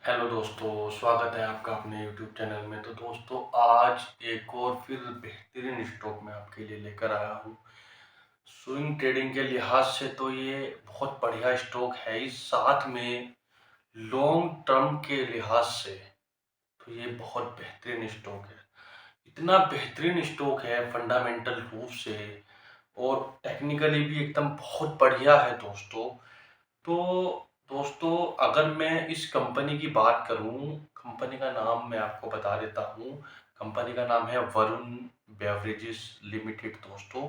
Hello दोस्तों, स्वागत है आपका अपने यूट्यूब चैनल में। तो दोस्तों, आज एक और फिर बेहतरीन स्टॉक मैं आपके लिए लेकर आया हूँ। स्विंग ट्रेडिंग के लिहाज से तो ये बहुत बढ़िया स्टॉक है ही, साथ में लॉन्ग टर्म के लिहाज से तो ये बहुत बेहतरीन स्टॉक है। इतना बेहतरीन स्टॉक है फंडामेंटल रूप से और टेक्निकली भी एकदम बहुत बढ़िया है दोस्तों। तो दोस्तों, अगर मैं इस कंपनी की बात करूं, कंपनी का नाम मैं आपको बता देता हूं। कंपनी का नाम है वरुण बेवरेजेस लिमिटेड दोस्तों।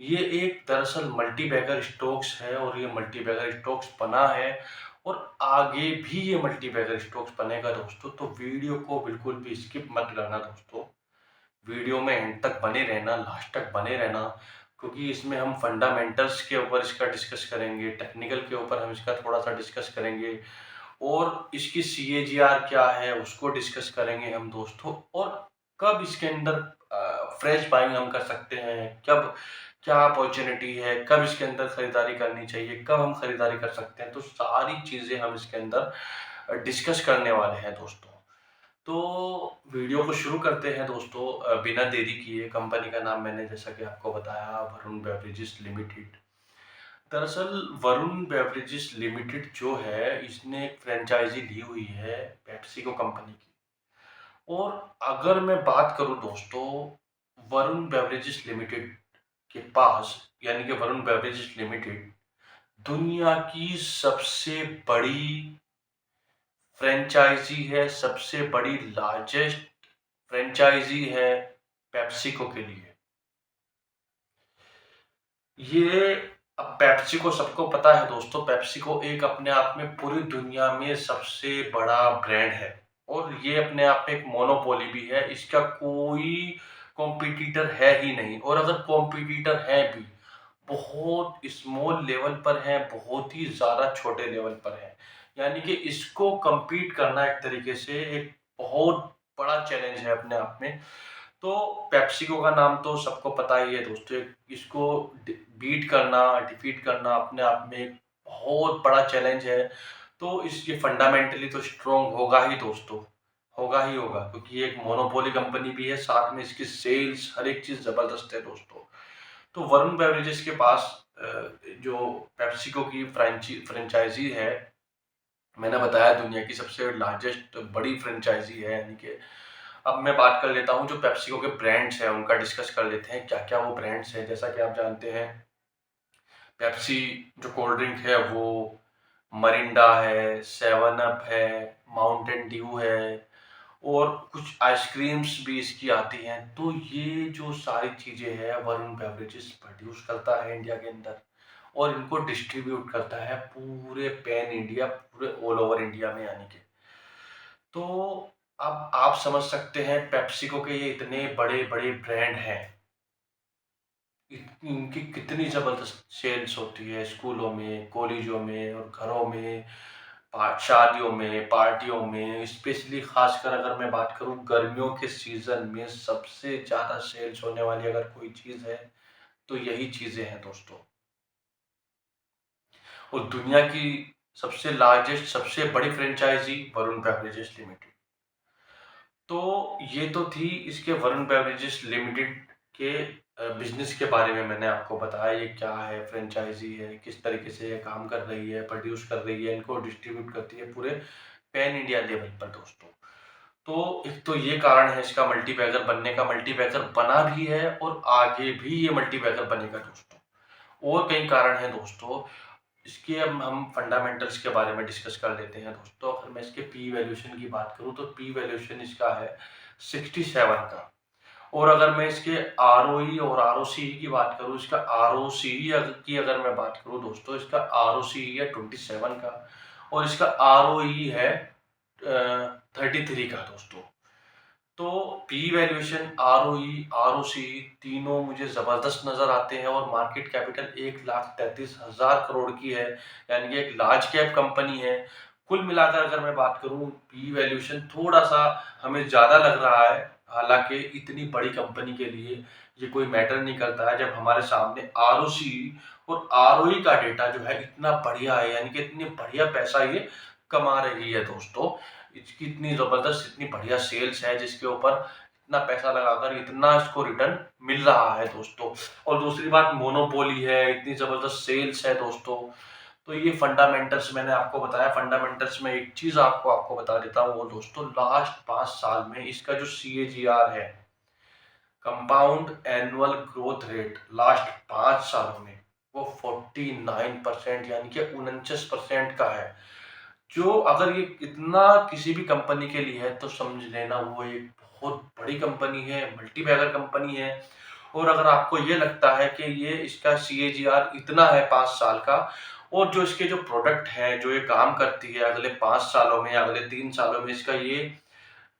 ये एक दरअसल मल्टी बैगर स्टॉक्स है और ये मल्टी बैगर स्टॉक्स बना है और आगे भी ये मल्टी बैगर स्टॉक्स बनेगा दोस्तों। तो वीडियो को बिल्कुल भी स्किप मत करना दोस्तों, वीडियो में एंड तक बने रहना, लास्ट तक बने रहना, क्योंकि इसमें हम फंडामेंटल्स के ऊपर इसका डिस्कस करेंगे, टेक्निकल के ऊपर हम इसका थोड़ा सा डिस्कस करेंगे और इसकी CAGR क्या है उसको डिस्कस करेंगे हम दोस्तों। और कब इसके अंदर फ्रेश बाइंग हम कर सकते हैं, कब क्या अपॉर्चुनिटी है, कब इसके अंदर खरीदारी करनी चाहिए, कब हम खरीदारी कर सकते हैं, तो सारी चीज़ें हम इसके अंदर डिस्कस करने वाले हैं दोस्तों। तो वीडियो को शुरू करते हैं दोस्तों, बिना देरी किए। कंपनी का नाम मैंने जैसा कि आपको बताया, वरुण बेवरेजेस लिमिटेड। दरअसल वरुण बेवरेजेस लिमिटेड जो है, इसने एक फ्रेंचाइजी ली हुई है पेप्सिको कंपनी की। और अगर मैं बात करूं दोस्तों, वरुण बेवरेजेस लिमिटेड के पास, यानी कि वरुण बेवरेजेस लिमिटेड दुनिया की सबसे बड़ी फ्रेंचाइजी है, सबसे बड़ी लार्जेस्ट फ्रेंचाइजी है पेप्सिको के लिए। ये अब पेप्सिको सबको पता है दोस्तों, पेप्सिको एक अपने आप में पूरी दुनिया में सबसे बड़ा ब्रांड है और ये अपने आप में एक मोनोपोली भी है। इसका कोई कॉम्पिटिटर है ही नहीं, और अगर कॉम्पिटिटर है भी, बहुत स्मॉल लेवल पर है, बहुत ही ज़्यादा छोटे लेवल पर है। यानी कि इसको compete करना एक तरीके से एक बहुत बड़ा चैलेंज है अपने आप में। तो पेप्सिको का नाम तो सबको पता ही है दोस्तों। इसको बीट करना, डिफीट करना अपने आप में एक बहुत बड़ा चैलेंज है। तो ये फंडामेंटली तो स्ट्रॉन्ग होगा ही दोस्तों, होगा ही होगा, क्योंकि ये एक मोनोपोली कंपनी भी है, साथ में इसकी सेल्स हर एक चीज़ ज़बरदस्त है दोस्तों। तो वरुण बेवरेजेस के पास जो पेप्सिको की फ्रेंचाइजी है, मैंने बताया दुनिया की सबसे लार्जेस्ट बड़ी फ्रेंचाइजी है। यानी कि अब मैं बात कर लेता हूँ, जो पेप्सिको के ब्रांड्स हैं उनका डिस्कस कर लेते हैं, क्या क्या वो ब्रांड्स हैं। जैसा कि आप जानते हैं, पेप्सी जो कोल्ड ड्रिंक है वो मरिंडा है, सेवन अप है, माउंटेन ड्यू है और कुछ आइसक्रीम्स भी इसकी आती हैं। तो ये जो सारी चीज़ें हैं वरुण बेवरेजेस प्रोड्यूस करता है इंडिया के अंदर और इनको डिस्ट्रीब्यूट करता है पूरे पैन इंडिया, पूरे ऑल ओवर इंडिया में। यानी कि तो अब आप समझ सकते हैं पेप्सिको के ये इतने बड़े बड़े ब्रांड हैं, इनकी कितनी ज़बरदस्त सेल्स होती है स्कूलों में, कॉलेजों में और घरों में, शादियों में, पार्टियों में। स्पेशली खासकर अगर मैं बात करूं, गर्मियों के सीज़न में सबसे ज़्यादा सेल्स होने वाली अगर कोई चीज़ है तो यही चीज़ें हैं दोस्तों। और दुनिया की सबसे लार्जेस्ट, सबसे बड़ी फ्रेंचाइजी वरुण बेवरेजेस लिमिटेड। तो ये तो थी इसके वरुण बेवरेजेस लिमिटेड के बिजनेस के बारे में। मैंने आपको बताया ये क्या है, फ्रेंचाइजी है, किस तरीके से ये काम कर रही है, प्रोड्यूस कर रही है, इनको डिस्ट्रीब्यूट करती है पूरे पैन इंडिया लेवल पर दोस्तों। तो एक तो ये कारण है इसका मल्टी बैगर बनने का, मल्टी बैगर बना भी है और आगे भी ये मल्टी बैगर बनेगा दोस्तों। और कई कारण हैं दोस्तों। इसके अब हम फंडामेंटल्स के बारे में डिस्कस कर लेते हैं दोस्तों। अगर मैं इसके पी वैल्यूएशन की बात करूं तो पी वैल्यूएशन इसका है 67 का। और अगर मैं इसके ROE और ROCE की बात करूं, इसका ROCE की अगर मैं बात करूं दोस्तों, इसका ROCE है 27 का और इसका ROE है 33 का दोस्तों। तो पी वैल्यूएशन, ROE, ROCE तीनों मुझे ज़बरदस्त नज़र आते हैं और मार्केट कैपिटल 1,33,000 करोड़ की है, यानी कि एक लार्ज कैप कंपनी है। कुल मिलाकर अगर मैं बात करूं, पी वैल्यूएशन थोड़ा सा हमें ज़्यादा लग रहा है, हालांकि इतनी बड़ी कंपनी के लिए ये कोई मैटर नहीं करता है जब हमारे सामने ROCE और ROE का डेटा जो है इतना बढ़िया है, यानी कि इतनी बढ़िया पैसा ये कमा रही है दोस्तों। इसकी इतनी ज़बरदस्त, इतनी बढ़िया सेल्स है जिसके ऊपर इतना पैसा लगाकर इतना इसको रिटर्न मिल रहा है दोस्तों। और दूसरी बात, मोनोपोली है, इतनी ज़बरदस्त सेल्स है दोस्तों। तो ये फंडामेंटल्स मैंने आपको बताया। फंडामेंटल्स में एक चीज़ आपको बता देता हूँ, वो दोस्तों लास्ट 5 साल में इसका जो CAGR है, compound annual growth rate, last 5 सालों में वो 49% यानी कि 49% का है। जो अगर ये इतना किसी भी कंपनी के लिए है तो समझ लेना वो एक बहुत बड़ी कंपनी है, मल्टीबैगर कंपनी है। और अगर आपको ये लगता है कि ये इसका CAGR इतना है 5 साल का, और जो इसके जो प्रोडक्ट है, जो ये काम करती है, अगले 5 सालों में या अगले 3 सालों में इसका ये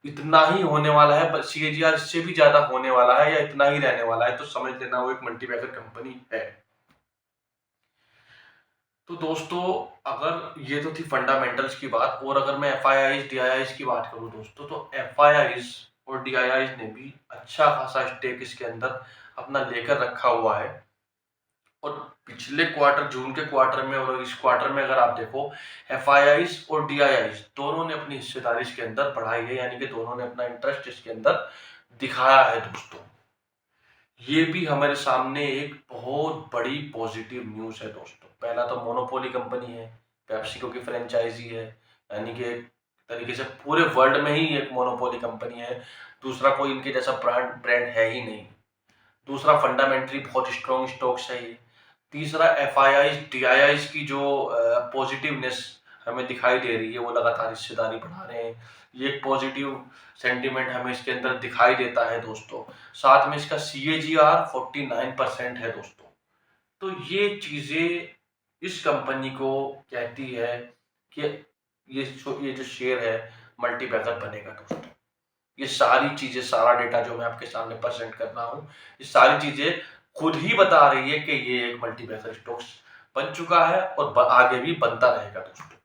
इतना ही होने वाला है, CAGR इससे भी ज्यादा होने वाला है या इतना ही रहने वाला है, तो समझ लेना वो एक मल्टीबैगर कंपनी है। तो दोस्तों, अगर ये तो थी फंडामेंटल्स की बात, और अगर मैं FIIs DIIs की बात करूं दोस्तों, तो FIIs और DIIs ने भी अच्छा खासा स्टेक इसके अंदर अपना लेकर रखा हुआ है। और पिछले क्वार्टर, जून के क्वार्टर में और इस क्वार्टर में अगर आप देखो, FIIs और DIIs दोनों ने अपनी हिस्सेदारी इसके अंदर बढ़ाई है, यानी कि दोनों ने अपना इंटरेस्ट इसके अंदर दिखाया है दोस्तों। ये भी हमारे सामने एक बहुत बड़ी पॉजिटिव न्यूज़ है दोस्तों। पहला तो मोनोपोली कंपनी है, पेप्सिको की फ्रेंचाइजी है, यानी कि एक तरीके से पूरे वर्ल्ड में ही एक मोनोपोली कंपनी है। दूसरा कोई इनके जैसा ब्रांड है ही नहीं। दूसरा, फंडामेंटली बहुत स्ट्रॉन्ग स्टॉक्स है ये। तीसरा, FIIs DIIs की जो पॉजिटिवनेस हमें दिखाई दे रही है, वो लगातार हिस्सेदारी बढ़ा रहे हैं। ये एक पॉजिटिव सेंटीमेंट हमें इसके अंदर दिखाई देता है दोस्तों। साथ में इसका CAGR 49% है दोस्तों। तो ये चीज़ें इस कंपनी को कहती है कि ये जो शेयर है मल्टीबैगर बनेगा दोस्तों। ये सारी चीज़ें, सारा डेटा जो मैं आपके सामने प्रेजेंट कर रहा हूँ, ये सारी चीज़ें खुद ही बता रही है कि ये एक मल्टीबैगर स्टॉक्स बन चुका है और आगे भी बनता रहेगा दोस्तों।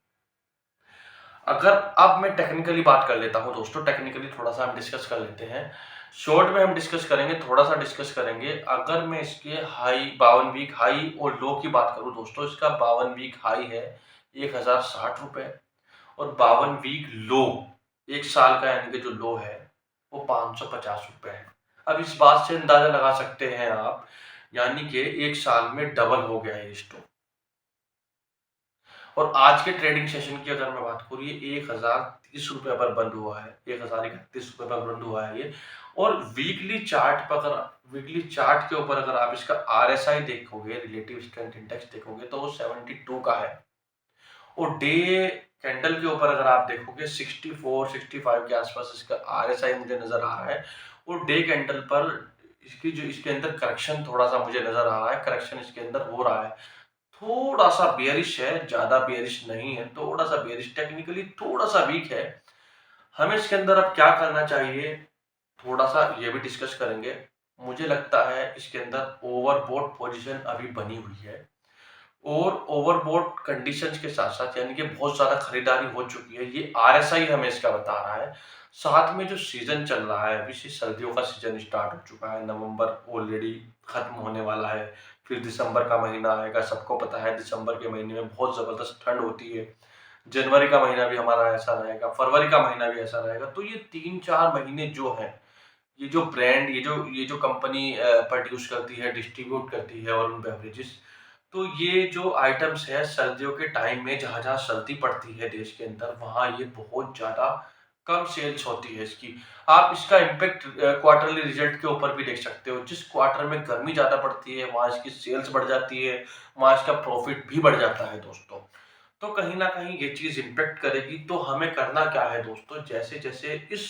अगर अब मैं टेक्निकली बात कर लेता हूँ दोस्तों, टेक्निकली थोड़ा सा हम डिस्कस कर लेते हैं। शॉर्ट में हम डिस्कस करेंगे, थोड़ा सा डिस्कस करेंगे। अगर मैं इसके हाई 52 वीक हाई और लो की बात करूँ दोस्तों, इसका 52 वीक हाई है 1060 रुपये, और 52 वीक लो, एक साल का यानी कि जो लो है, वो 550 रुपये है। अब इस बात से अंदाजा लगा सकते हैं आप, यानी कि एक साल में डबल हो गया है स्टॉक। और आज के ट्रेडिंग सेशन की अगर मैं बात करूँ, ये 1030 रुपये पर बंद हुआ है, 1031 रुपये पर बंद हुआ है ये। और वीकली चार्ट पर, अगर वीकली चार्ट के ऊपर अगर आप इसका RSI देखोगे, रिलेटिव स्ट्रेंथ इंडेक्स देखोगे, तो वो 72 का है। और डे कैंडल के ऊपर अगर आप देखोगे, 64-65 के आसपास इसका RSI मुझे नजर आ रहा है। और डे कैंडल पर इसकी जो, इसके अंदर करेक्शन थोड़ा सा मुझे नजर आ रहा है, करेक्शन इसके अंदर हो रहा है, थोड़ा सा बेयरिश है, ज्यादा बेयरिश नहीं है, थोड़ा सा बेयरिश, टेक्निकली थोड़ा सा वीक है। हमें इसके अंदर अब क्या करना चाहिए, थोड़ा सा ये भी डिस्कस करेंगे। मुझे लगता है इसके अंदर ओवरबॉट पोजीशन अभी बनी हुई है, और ओवरबॉट कंडीशंस के साथ साथ, यानी कि बहुत ज्यादा खरीदारी हो चुकी है, ये RSI हमें इसका बता रहा है। साथ में जो सीजन चल रहा है, अभी से सर्दियों का सीजन स्टार्ट हो चुका है, नवंबर ऑलरेडी खत्म होने वाला है, फिर दिसंबर का महीना आएगा। सबको पता है दिसंबर के महीने में बहुत जबरदस्त ठंड होती है। जनवरी का महीना भी हमारा ऐसा रहेगा, फरवरी का महीना भी ऐसा रहेगा। तो ये 3-4 महीने जो है, ये जो ब्रांड, ये जो कंपनी प्रोड्यूस करती है, डिस्ट्रीब्यूट करती है वरुण बेवरेजेस, तो ये जो आइटम्स है, सर्दियों के टाइम में जहाँ जहाँ सर्दी पड़ती है देश के अंदर, वहाँ ये बहुत ज़्यादा कम सेल्स होती है इसकी। आप इसका इम्पैक्ट क्वार्टरली रिजल्ट के ऊपर भी देख सकते हो। जिस क्वार्टर में गर्मी ज़्यादा पड़ती है, वहाँ इसकी सेल्स बढ़ जाती है, वहाँ इसका प्रॉफिट भी बढ़ जाता है दोस्तों। तो कहीं ना कहीं ये चीज़ इम्पैक्ट करेगी। तो हमें करना क्या है दोस्तों, जैसे जैसे इस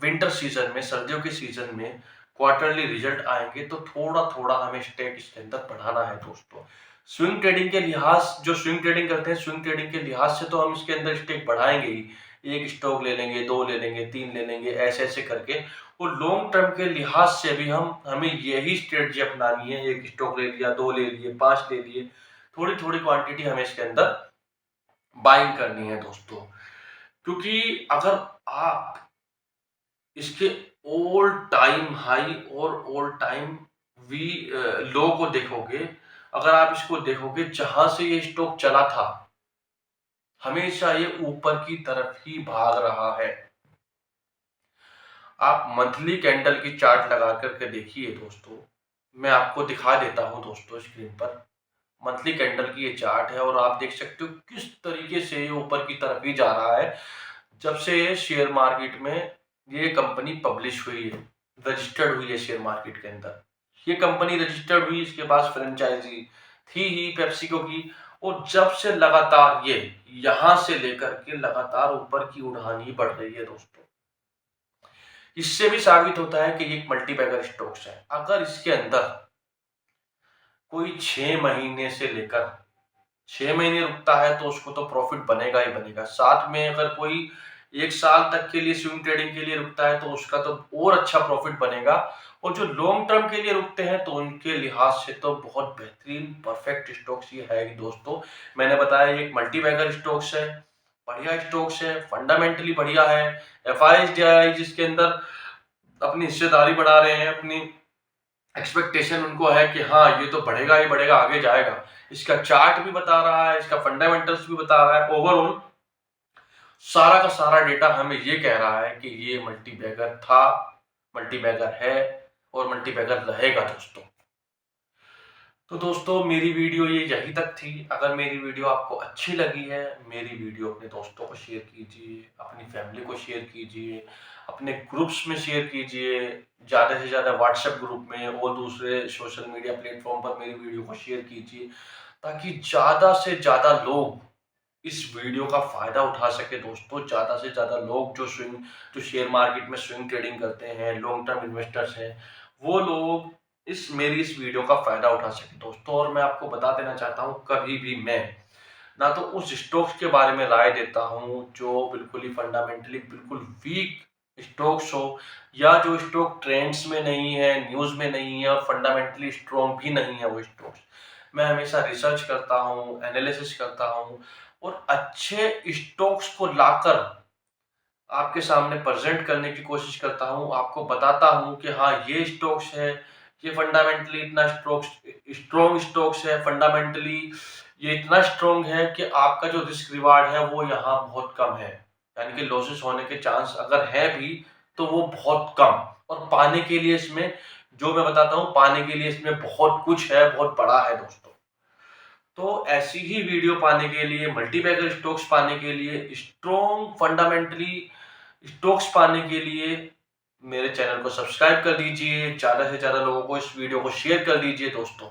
विंटर सीजन में, सर्दियों के सीजन में क्वार्टरली रिजल्ट आएंगे, तो थोड़ा थोड़ा हमें स्टेक इसके अंदर बढ़ाना है दोस्तों। स्विंग ट्रेडिंग के लिहाज, जो स्विंग ट्रेडिंग करते हैं, स्विंग ट्रेडिंग के लिहाज से तो हम इसके अंदर स्टेक बढ़ाएंगे ही। एक स्टॉक ले लेंगे, 2 ले लेंगे, 3 ले लेंगे, ऐसे ऐसे करके। और लॉन्ग टर्म के लिहाज से भी हमें यही स्ट्रेटजी अपनानी है। एक स्टॉक ले लिया, 2 ले लिए, 5 ले लिए, थोड़ी थोड़ी क्वांटिटी हमें इसके अंदर बाइंग करनी है दोस्तों। क्योंकि अगर आप इसके ऑल टाइम हाई और ऑल टाइम वी लो को देखोगे, अगर आप इसको देखोगे, जहां से ये स्टॉक चला था, हमेशा ये ऊपर की तरफ ही भाग रहा है। आप मंथली कैंडल की चार्ट लगा करके देखिए दोस्तों, मैं आपको दिखा देता हूं दोस्तों स्क्रीन पर। मंथली कैंडल की ये चार्ट है और आप देख सकते हो किस तरीके से ये ऊपर की तरफ ही जा रहा है। जब से ये शेयर मार्केट में ये कंपनी पब्लिश हुई है, रजिस्टर्ड हुई है शेयर मार्केट के अंदर, ये कंपनी रजिस्टर्ड हुई, इसके पास फ्रेंचाइजी थी ही पेप्सिको की, और जब से लगातार ये यहां से लेकर के लगातार ऊपर की उड़ान ही बढ़ रही है दोस्तों। इससे भी साबित होता है कि ये एक मल्टीबैगर स्टॉक्स है। अगर इसके अंदर कोई 6 महीने से लेकर 6 महीने रुकता है तो उसको तो प्रॉफिट बनेगा ही बनेगा। साथ में अगर कोई 1 साल तक के लिए स्विंग ट्रेडिंग के लिए रुकता है तो उसका तो और अच्छा प्रॉफिट बनेगा। और जो लॉन्ग टर्म के लिए रुकते हैं तो उनके लिहाज से तो बहुत बेहतरीन परफेक्ट स्टॉक्स ये है दोस्तों। मैंने बताया ये एक मल्टीबैगर स्टॉक्स है, बढ़िया स्टॉक्स है, फंडामेंटली बढ़िया है। एफआईआई जिसके अंदर अपनी हिस्सेदारी बढ़ा रहे हैं, अपनी एक्सपेक्टेशन उनको है कि हाँ ये तो बढ़ेगा ही बढ़ेगा, आगे जाएगा। इसका चार्ट भी बता रहा है, इसका फंडामेंटल्स भी बता रहा है। ओवरऑल सारा का सारा डेटा हमें ये कह रहा है कि ये मल्टीबैगर था, मल्टीबैगर है और मल्टीबैगर रहेगा दोस्तों। तो दोस्तों मेरी वीडियो ये यहीं तक थी। अगर मेरी वीडियो आपको अच्छी लगी है, मेरी वीडियो अपने दोस्तों को शेयर कीजिए, अपनी फैमिली को शेयर कीजिए, अपने ग्रुप्स में शेयर कीजिए, ज़्यादा से ज़्यादा व्हाट्सएप ग्रुप में और दूसरे सोशल मीडिया प्लेटफॉर्म पर मेरी वीडियो को शेयर कीजिए, ताकि ज़्यादा से ज़्यादा लोग इस वीडियो का फ़ायदा उठा सके दोस्तों। ज़्यादा से ज़्यादा लोग जो शेयर मार्केट में स्विंग ट्रेडिंग करते हैं, लॉन्ग टर्म इन्वेस्टर्स हैं, वो लोग मेरी इस वीडियो का फ़ायदा उठा सके दोस्तों। और मैं आपको बता देना चाहता हूँ, कभी भी मैं ना तो उस स्टॉक्स के बारे में राय देता हूँ जो बिल्कुल ही फंडामेंटली बिल्कुल वीक स्टॉक्स हो, या जो स्टॉक ट्रेंड्स में नहीं है, न्यूज़ में नहीं है और फंडामेंटली स्ट्रॉन्ग भी नहीं है वो स्टॉक्स। मैं हमेशा रिसर्च करता हूँ, एनालिसिस करता हूँ और अच्छे स्टॉक्स को लाकर आपके सामने प्रेजेंट करने की कोशिश करता हूँ। आपको बताता हूँ कि हाँ ये स्टॉक्स है, ये फंडामेंटली इतना स्ट्रॉन्ग स्टॉक्स है, फंडामेंटली ये इतना स्ट्रॉन्ग है कि आपका जो रिस्क रिवार्ड है वो यहाँ बहुत कम है। यानी कि लॉसेस होने के चांस अगर है भी तो वो बहुत कम, और पाने के लिए इसमें जो मैं बताता हूँ, पाने के लिए इसमें बहुत कुछ है, बहुत बड़ा है दोस्तों। तो ऐसी ही वीडियो पाने के लिए, मल्टीबैगर स्टॉक्स पाने के लिए, स्ट्रॉन्ग फंडामेंटली स्टॉक्स पाने के लिए मेरे चैनल को सब्सक्राइब कर दीजिए, ज़्यादा से ज़्यादा लोगों को इस वीडियो को शेयर कर दीजिए दोस्तों।